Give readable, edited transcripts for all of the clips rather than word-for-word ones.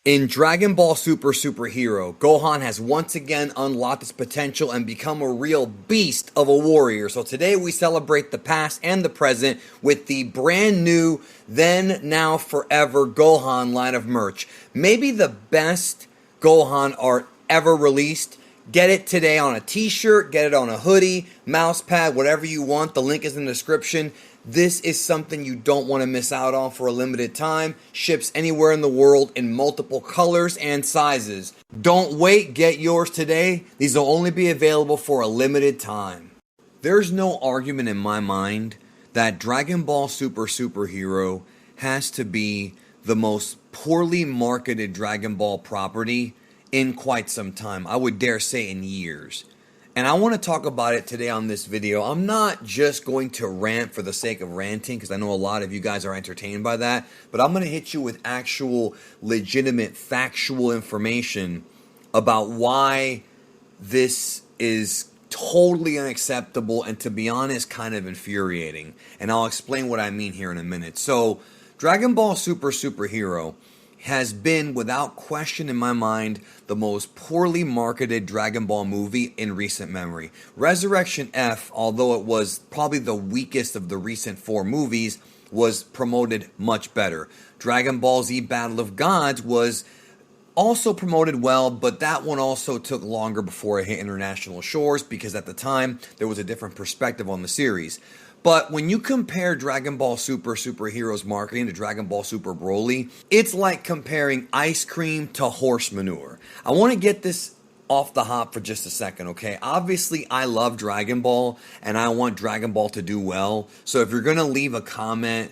In Dragon Ball Super Superhero, Gohan has once again unlocked his potential and become a real beast of a warrior. So today we celebrate the past and the present with the brand new Then, Now, Forever Gohan line of merch. Maybe the best Gohan art ever released. Get it today on a t-shirt, get it on a hoodie, mouse pad, whatever you want. The link is in the description. This is something you don't want to miss out on for a limited time. Ships anywhere in the world in multiple colors and sizes. Don't wait, get yours today. These will only be available for a limited time. There's no argument in my mind that Dragon Ball Super Superhero has to be the most poorly marketed Dragon Ball property in quite some time. I would dare say in years. And I want to talk about it today on this video. I'm not just going to rant for the sake of ranting, because I know a lot of you guys are entertained by that, but I'm going to hit you with actual, legitimate, factual information about why this is totally unacceptable and, to be honest, kind of infuriating. And I'll explain what I mean here in a minute. So, Dragon Ball Super Superhero has been, without question in my mind, the most poorly marketed Dragon Ball movie in recent memory. Resurrection F, although it was probably the weakest of the recent four movies, was promoted much better. Dragon Ball Z Battle of Gods was also promoted well, but that one also took longer before it hit international shores because at the time there was a different perspective on the series. But when you compare Dragon Ball Super Superhero's marketing to Dragon Ball Super Broly, it's like comparing ice cream to horse manure. I want to get this off the hop for just a second, okay? Obviously, I love Dragon Ball, and I want Dragon Ball to do well. So if you're going to leave a comment,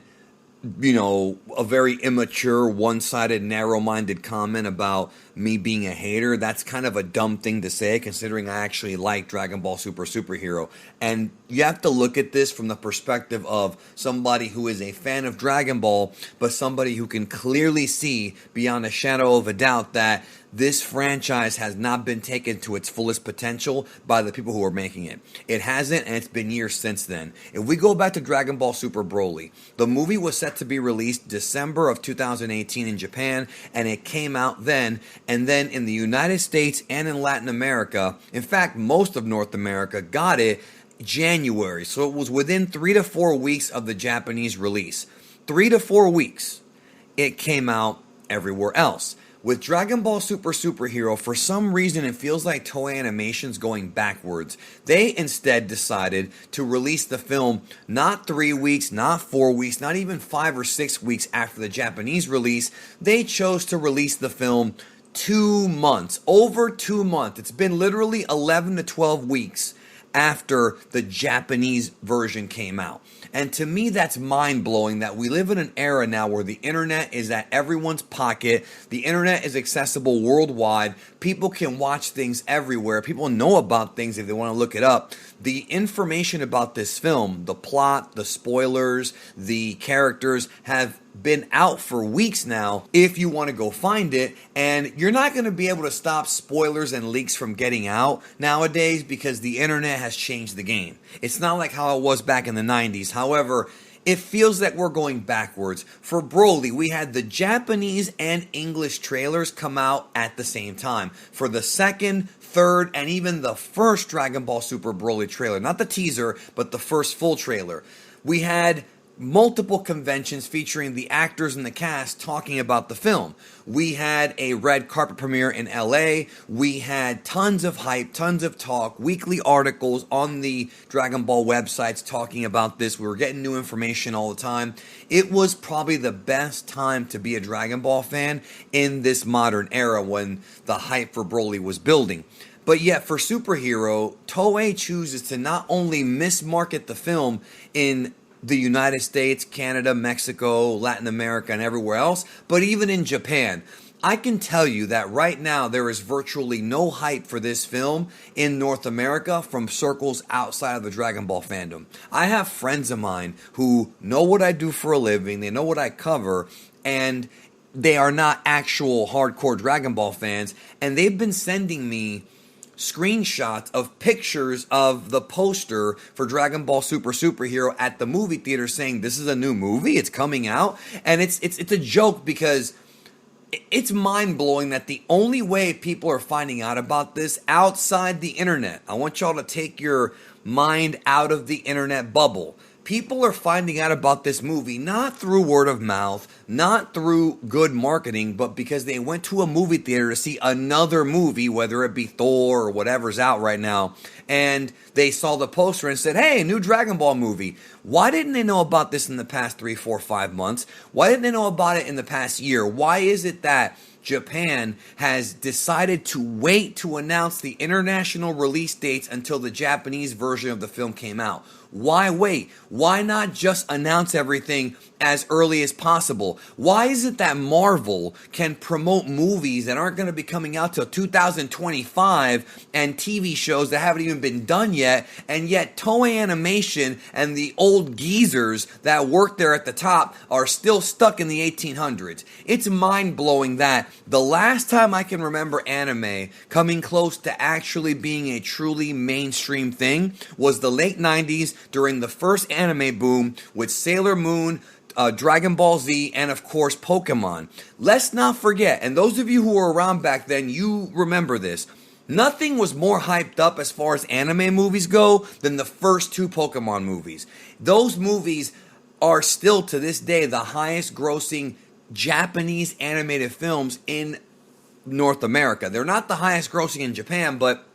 you know, a very immature, one-sided, narrow-minded comment about me being a hater, that's kind of a dumb thing to say, considering I actually like Dragon Ball Super Superhero. And you have to look at this from the perspective of somebody who is a fan of Dragon Ball, but somebody who can clearly see beyond a shadow of a doubt that this franchise has not been taken to its fullest potential by the people who are making it. It hasn't, and it's been years since then. If we go back to Dragon Ball Super Broly, the movie was set to be released December of 2018 in Japan, and it came out then. And then in the United States and in Latin America, in fact, most of North America got it January. So it was within 3 to 4 weeks of the Japanese release. 3 to 4 weeks, it came out everywhere else. With Dragon Ball Super Superhero, for some reason it feels like Toei Animation's going backwards. They instead decided to release the film not 3 weeks, not 4 weeks, not even 5 or 6 weeks after the Japanese release. They chose to release the film 2 months, over 2 months. It's been literally 11 to 12 weeks after the Japanese version came out. And to me, that's mind-blowing that we live in an era now where the internet is at everyone's pocket. The internet is accessible worldwide. People can watch things everywhere. People know about things if they want to look it up. The information about this film, the plot, the spoilers, the characters have been out for weeks now if you want to go find it, and you're not going to be able to stop spoilers and leaks from getting out nowadays because the internet has changed the game. It's not like how it was back in the 90s. However, it feels that we're going backwards. For Broly, we had the Japanese and English trailers come out at the same time. For the second, third, and even the first Dragon Ball Super Broly trailer, not the teaser, but the first full trailer, we had multiple conventions featuring the actors and the cast talking about the film. We had a red carpet premiere in LA. We had tons of hype, tons of talk, weekly articles on the Dragon Ball websites talking about this. We were getting new information all the time. It was probably the best time to be a Dragon Ball fan in this modern era when the hype for Broly was building. But yet for Superhero, Toei chooses to not only mismarket the film in the United States, Canada, Mexico, Latin America, and everywhere else, but even in Japan. I can tell you that right now there is virtually no hype for this film in North America from circles outside of the Dragon Ball fandom. I have friends of mine who know what I do for a living, they know what I cover, and they are not actual hardcore Dragon Ball fans, and they've been sending me screenshots of pictures of the poster for Dragon Ball Super Superhero at the movie theater saying this is a new movie, it's coming out. And it's a joke because It's mind-blowing that the only way people are finding out about this outside the internet, I want y'all to take your mind out of the internet bubble. People are finding out about this movie not through word of mouth, not through good marketing, but because they went to a movie theater to see another movie, whether it be Thor or whatever's out right now, and they saw the poster and said, hey, new Dragon Ball movie. Why didn't they know about this in the past 3, 4, 5 months? Why didn't they know about it in the past year? Why is it that Japan has decided to wait to announce the international release dates until the Japanese version of the film came out? Why wait? Why not just announce everything as early as possible? Why is it that Marvel can promote movies that aren't going to be coming out till 2025 and TV shows that haven't even been done yet, and yet Toei Animation and the old geezers that worked there at the top are still stuck in the 1800s? It's mind-blowing that the last time I can remember anime coming close to actually being a truly mainstream thing was the late 90s during the first anime boom with Sailor Moon, Dragon Ball Z, and of course Pokemon. Let's not forget, and those of you who were around back then, you remember this. Nothing was more hyped up as far as anime movies go than the first 2 Pokemon movies. Those movies are still to this day the highest grossing Japanese animated films in North America. They're not the highest grossing in Japan, but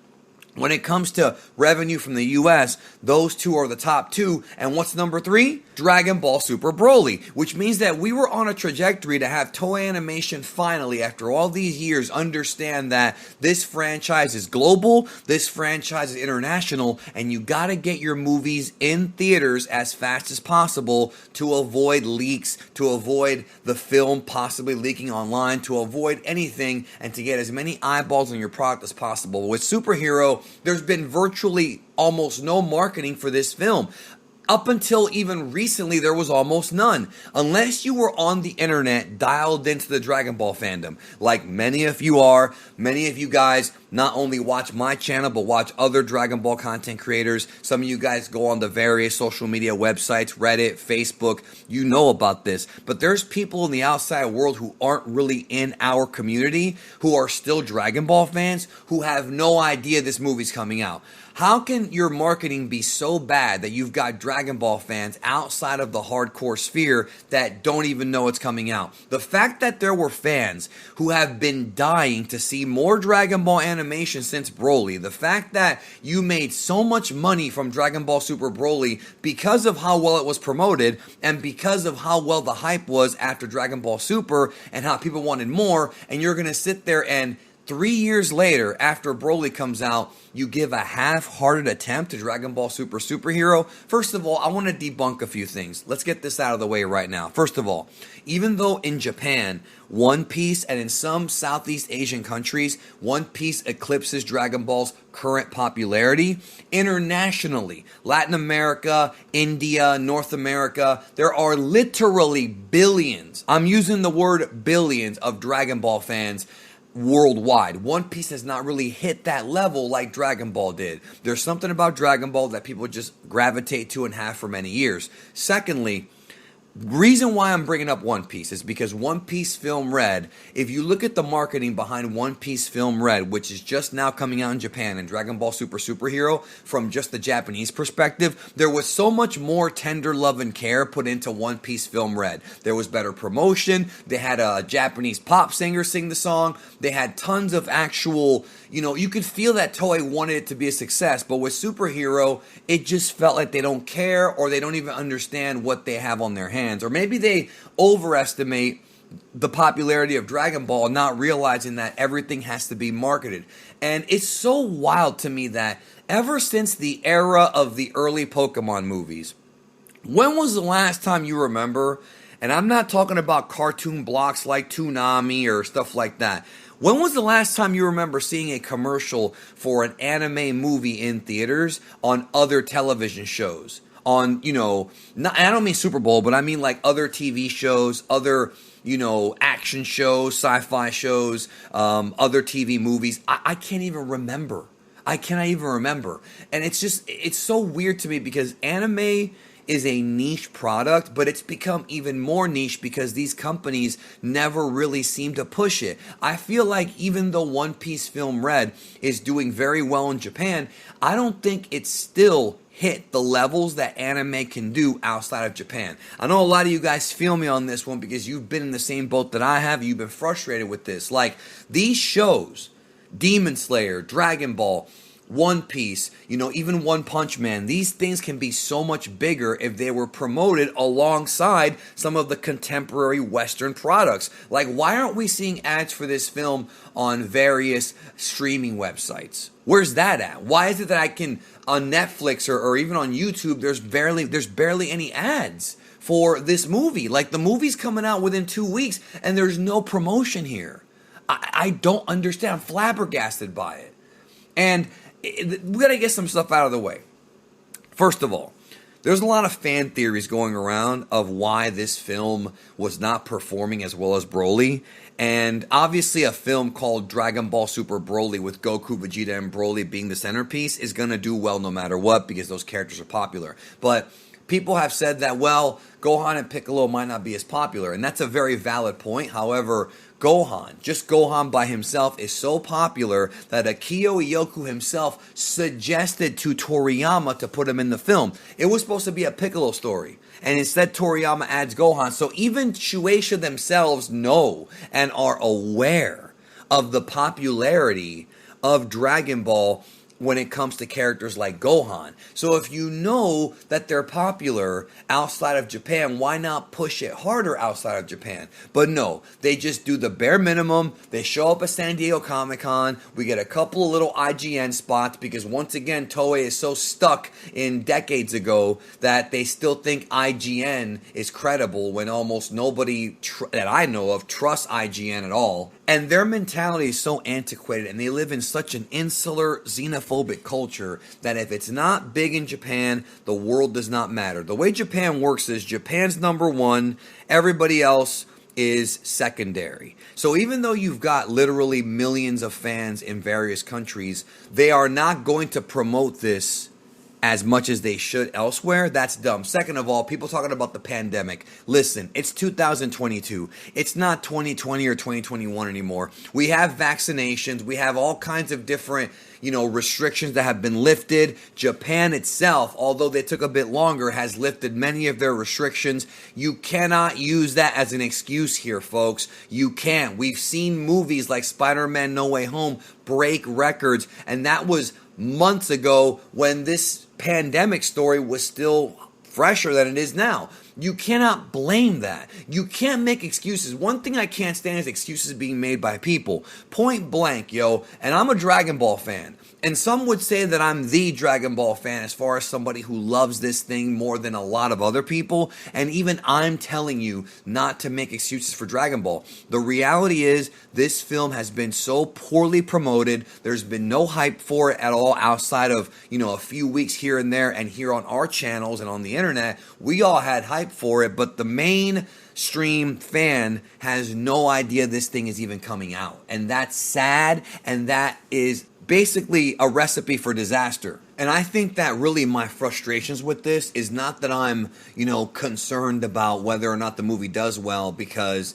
when it comes to revenue from the US, those 2 are the top 2. And what's number 3? Dragon Ball Super Broly, which means that we were on a trajectory to have Toei Animation finally, after all these years, understand that this franchise is global, this franchise is international, and you gotta get your movies in theaters as fast as possible to avoid leaks, to avoid the film possibly leaking online, to avoid anything, and to get as many eyeballs on your product as possible. With Superhero, there's been virtually almost no marketing for this film. Up until even recently, there was almost none. Unless you were on the internet dialed into the Dragon Ball fandom, like many of you are. Many of you guys not only watch my channel, but watch other Dragon Ball content creators. Some of you guys go on the various social media websites, Reddit, Facebook. You know about this. But there's people in the outside world who aren't really in our community, who are still Dragon Ball fans, who have no idea this movie's coming out. How can your marketing be so bad that you've got Dragon Ball fans outside of the hardcore sphere that don't even know it's coming out? The fact that there were fans who have been dying to see more Dragon Ball animation since Broly, the fact that you made so much money from Dragon Ball Super Broly because of how well it was promoted and because of how well the hype was after Dragon Ball Super and how people wanted more, and you're going to sit there and 3 years later, after Broly comes out, you give a half-hearted attempt to Dragon Ball Super Superhero. First of all, I want to debunk a few things. Let's get this out of the way right now. First of all, even though in Japan, One Piece, and in some Southeast Asian countries, One Piece eclipses Dragon Ball's current popularity, internationally, Latin America, India, North America, there are literally billions, I'm using the word billions, of Dragon Ball fans worldwide. One Piece has not really hit that level like Dragon Ball did. There's something about Dragon Ball that people just gravitate to and have for many years. Secondly, reason why I'm bringing up One Piece is because One Piece Film Red, if you look at the marketing behind One Piece Film Red, which is just now coming out in Japan, and Dragon Ball Super Superhero, from just the Japanese perspective, there was so much more tender love and care put into One Piece Film Red. There was better promotion. They had a Japanese pop singer sing the song. They had tons of actual, you could feel that Toei wanted it to be a success, but with Superhero, it just felt like they don't care, or they don't even understand what they have on their hands. Or maybe they overestimate the popularity of Dragon Ball, not realizing that everything has to be marketed. And it's so wild to me that ever since the era of the early Pokemon movies, when was the last time you remember, and I'm not talking about cartoon blocks like Toonami or stuff like that, when was the last time you remember seeing a commercial for an anime movie in theaters on other television shows? On, I don't mean Super Bowl, but I mean like other TV shows, other, action shows, sci-fi shows, other TV movies. I can't even remember. I cannot even remember. And it's so weird to me because anime is a niche product, but it's become even more niche because these companies never really seem to push it. I feel like even though One Piece Film Red is doing very well in Japan, I don't think it's still hit the levels that anime can do outside of Japan. I know a lot of you guys feel me on this one because you've been in the same boat that I have. You've been frustrated with this. Like, these shows, Demon Slayer, Dragon Ball, One Piece, even One Punch Man, these things can be so much bigger if they were promoted alongside some of the contemporary Western products. Like, why aren't we seeing ads for this film on various streaming websites? Where's that at? Why is it that I can, on Netflix or even on YouTube, there's barely any ads for this movie? Like, the movie's coming out within 2 weeks and there's no promotion here. I don't understand. I'm flabbergasted by it. And we got to get some stuff out of the way. First of all, there's a lot of fan theories going around of why this film was not performing as well as Broly. And obviously a film called Dragon Ball Super Broly with Goku, Vegeta, and Broly being the centerpiece is going to do well no matter what because those characters are popular. But people have said that, well, Gohan and Piccolo might not be as popular. And that's a very valid point. However, just Gohan by himself is so popular that Akio Ioku himself suggested to Toriyama to put him in the film. It was supposed to be a Piccolo story. And instead Toriyama adds Gohan. So even Shueisha themselves know and are aware of the popularity of Dragon Ball when it comes to characters like Gohan. So if you know that they're popular outside of Japan, why not push it harder outside of Japan? But no, they just do the bare minimum. They show up at San Diego Comic-Con. We get a couple of little IGN spots because once again, Toei is so stuck in decades ago that they still think IGN is credible when almost nobody that I know of trusts IGN at all. And their mentality is so antiquated and they live in such an insular, xenophobic culture that if it's not big in Japan, the world does not matter. The way Japan works is Japan's number one, everybody else is secondary. So even though you've got literally millions of fans in various countries, they are not going to promote this as much as they should elsewhere. That's dumb. Second of all, people talking about the pandemic. Listen, it's 2022. It's not 2020 or 2021 anymore. We have vaccinations. We have all kinds of different, restrictions that have been lifted. Japan itself, although they took a bit longer, has lifted many of their restrictions. You cannot use that as an excuse here, folks. You can't. We've seen movies like Spider-Man No Way Home break records, and that was months ago when this pandemic story was still fresher than it is now. You cannot blame that. You can't make excuses. One thing I can't stand is excuses being made by people. Point blank, yo. And I'm a Dragon Ball fan. And some would say that I'm the Dragon Ball fan as far as somebody who loves this thing more than a lot of other people. And even I'm telling you not to make excuses for Dragon Ball. The reality is this film has been so poorly promoted. There's been no hype for it at all outside of, a few weeks here and there. And here on our channels and on the internet, we all had hype for it. But the mainstream fan has no idea this thing is even coming out. And that's sad. And that is basically a recipe for disaster. And I think that really my frustrations with this is not that I'm, concerned about whether or not the movie does well, because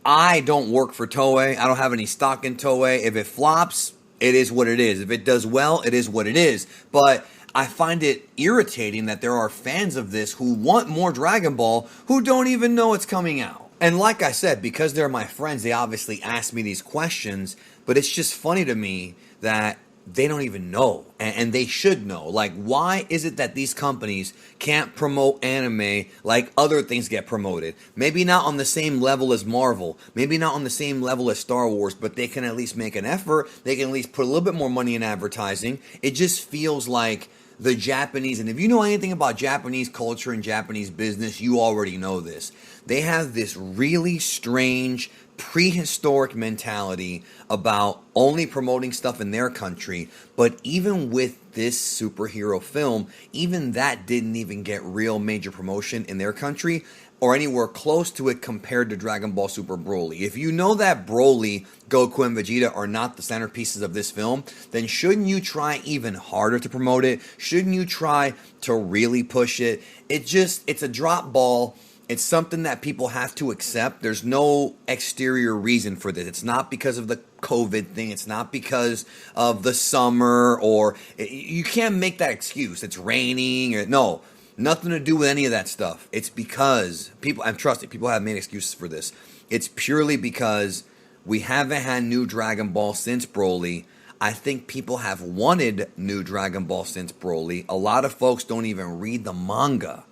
I don't work for Toei. I don't have any stock in Toei. If it flops, it is what it is. If it does well, it is what it is. But I find it irritating that there are fans of this who want more Dragon Ball who don't even know it's coming out. And like I said, because they're my friends, they obviously ask me these questions, but it's just funny to me that they don't even know, and they should know. Like, why is it that these companies can't promote anime like other things get promoted? Maybe not on the same level as Marvel, maybe not on the same level as Star Wars, but they can at least make an effort. They can at least put a little bit more money in advertising. It just feels like the Japanese, and if you know anything about Japanese culture and Japanese business, you already know this. They have this really strange prehistoric mentality about only promoting stuff in their country. But even with this superhero film, even that didn't even get real major promotion in their country. or anywhere close to it compared to Dragon Ball Super Broly. If you know that Broly, Goku, and Vegeta are not the centerpieces of this film, then shouldn't you try even harder to promote it? Shouldn't you try to really push it? It's a drop ball. It's something that people have to accept. There's no exterior reason for this. It's not because of the COVID thing. It's not because of the summer, or you can't make that excuse. It's raining, or no. Nothing to do with any of that stuff. It's because people, and trust me, people have made excuses for this. It's purely because we haven't had new Dragon Ball since Broly. I think people have wanted new Dragon Ball since Broly. A lot of folks don't even read the manga.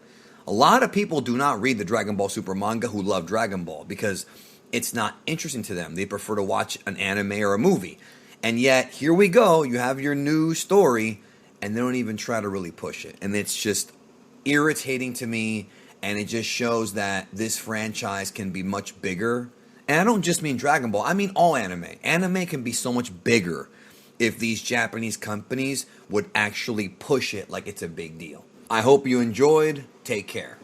A lot of people do not read the Dragon Ball Super manga who love Dragon Ball because it's not interesting to them. They prefer to watch an anime or a movie. And yet, here we go. You have your new story, and they don't even try to really push it. And it's just irritating to me, and it just shows that this franchise can be much bigger. And I don't just mean Dragon Ball, I mean all anime. Anime can be so much bigger if these Japanese companies would actually push it like it's a big deal. I hope you enjoyed. Take care.